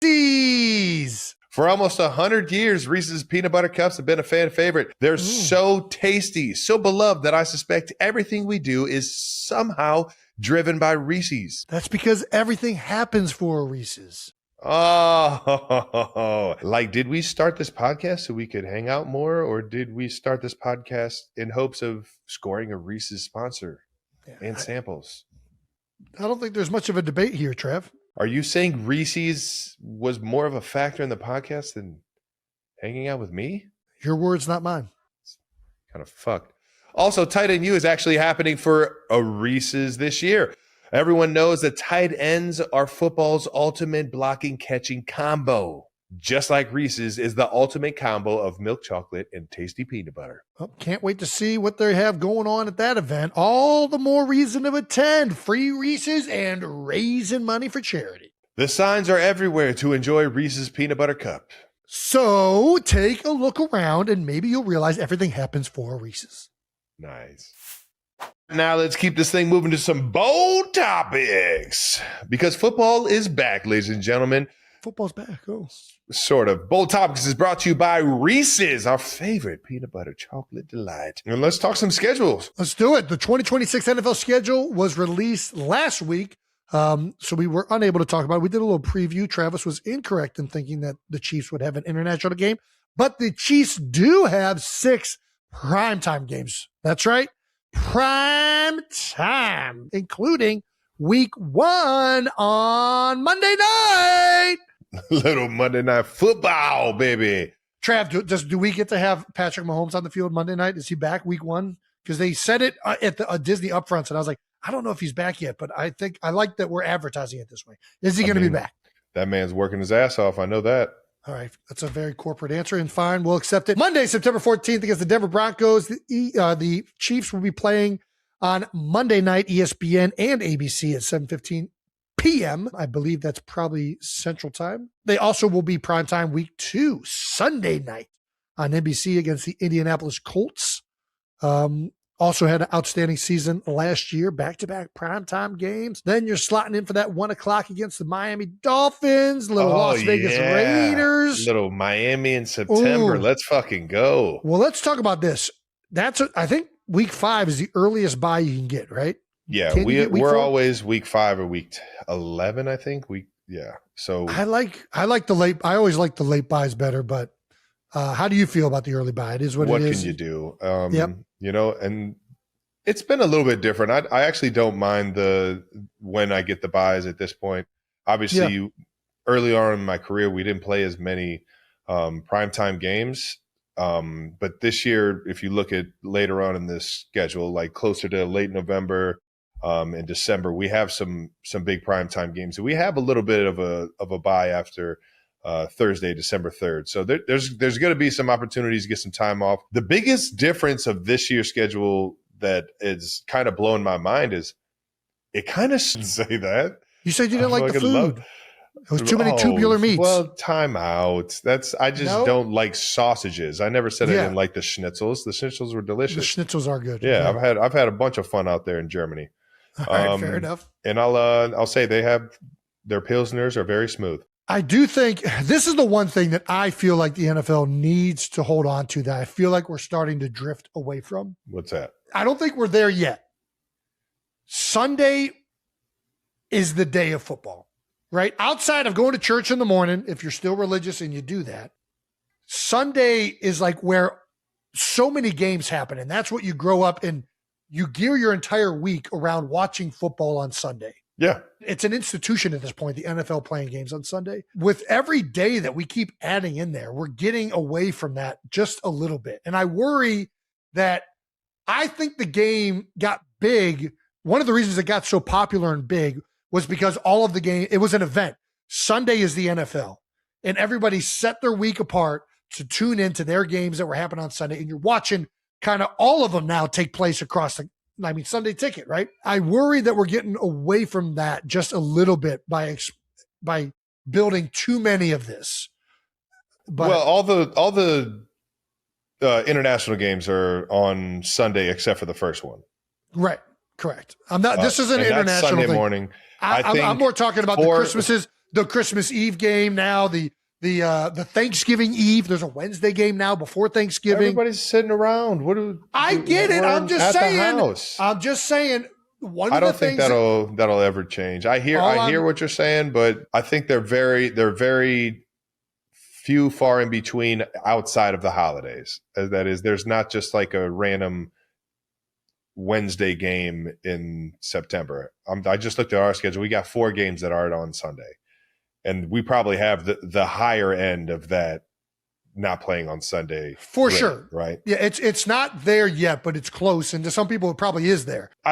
Tasties. For almost 100 years, Reese's Peanut Butter Cups have been a fan favorite. They're so tasty, so beloved that I suspect everything we do is somehow driven by Reese's. That's because everything happens for a Reese's. Oh, like, did we start this podcast so we could hang out more, or did we start this podcast in hopes of scoring a Reese's sponsor and samples? I don't think there's much of a debate here, Trev. Are you saying Reese's was more of a factor in the podcast than hanging out with me? Your words, not mine. Kind of fucked. Also, Tight End U is actually happening for a Reese's this year. Everyone knows that tight ends are football's ultimate blocking catching combo. Just like Reese's is the ultimate combo of milk chocolate and tasty peanut butter. Oh, can't wait to see what they have going on at that event. All the more reason to attend. Free Reese's and raising money for charity. The signs are everywhere to enjoy Reese's Peanut Butter Cup. So take a look around and maybe you'll realize everything happens for a Reese's. Nice. Now let's keep this thing moving to some bold topics. Because football is back, ladies and gentlemen. Football's back. Oh. Sort of. Bold Topics is brought to you by Reese's, our favorite peanut butter chocolate delight. And let's talk some schedules. Let's do it. The 2026 NFL schedule was released last week, so we were unable to talk about it. We did a little preview. Travis was incorrect in thinking that the Chiefs would have an international game, but the Chiefs do have 6 primetime games. That's right. Prime time, including week 1 on Monday night. Little Monday Night Football, baby. Trav, do we get to have Patrick Mahomes on the field Monday night? Is he back week 1? Because they said it at the Disney upfronts, and I was like, I don't know if he's back yet, but I like that we're advertising it this way. Is he going to be back? That man's working his ass off. I know that. All right. That's a very corporate answer, and fine. We'll accept it. Monday, September 14th against the Denver Broncos. The Chiefs will be playing on Monday night, ESPN and ABC at 7:15 p.m. I believe that's probably Central Time. They also will be primetime week 2, Sunday night on NBC against the Indianapolis Colts. Also had an outstanding season last year, back-to-back primetime games. Then you're slotting in for that 1 o'clock against the Miami Dolphins, little Las Vegas Raiders. Little Miami in September. Ooh. Let's fucking go. Well, let's talk about this. I think week 5 is the earliest bye you can get, right? Yeah, we're always week 5 or week 11, I think. So I like the late. I always like the late buys better, but how do you feel about the early buy? It is what it is. What can you do? Yep. And it's been a little bit different. I actually don't mind when I get the buys at this point. Obviously, early on in my career, we didn't play as many primetime games. But this year, if you look at later on in this schedule, like closer to late November in December, we have some big primetime games. And we have a little bit of a bye after Thursday, December 3rd. So there's going to be some opportunities to get some time off. The biggest difference of this year's schedule that is kind of blowing my mind is it kind of shouldn't say that. You said you didn't like the food. It was too many tubular meats. Well, time out. I just don't like sausages. I never said I didn't like the schnitzels. The schnitzels were delicious. The schnitzels are good. Yeah, I've had a bunch of fun out there in Germany. All right, fair enough. And I'll say their pilsners are very smooth. I do think this is the one thing that I feel like the NFL needs to hold on to that I feel like we're starting to drift away from. What's that? I don't think we're there yet. Sunday is the day of football, right? Outside of going to church in the morning, if you're still religious and you do that, Sunday is like where so many games happen. And that's what you grow up and you gear your entire week around watching football on Sunday. Yeah. It's an institution at this point, the NFL playing games on Sunday. With every day that we keep adding in there, we're getting away from that just a little bit. And I worry that I think the game got big. One of the reasons it got so popular and big was because all of the game, it was an event. Sunday is the NFL. And everybody set their week apart to tune into their games that were happening on Sunday. And you're watching kind of all of them now take place across Sunday Ticket, right? I worry that we're getting away from that just a little bit by building too many of this. But, well, all the international games are on Sunday except for the first one. Right. Correct. I'm not. This is an international Sunday thing. Morning. I'm more talking about the Christmases. the Christmas Eve game now, the Thanksgiving Eve. There's a Wednesday game now before Thanksgiving. Everybody's sitting around. I get it. I'm just saying. I don't think that'll ever change. I hear what you're saying, but I think they're very few far in between outside of the holidays. That is, there's not just like a random Wednesday game in September. I just looked at our schedule. We got 4 games that aren't on Sunday, and we probably have the higher end of that not playing on Sunday for sure. Right? Yeah, it's not there yet, but it's close, and to some people, it probably is there. I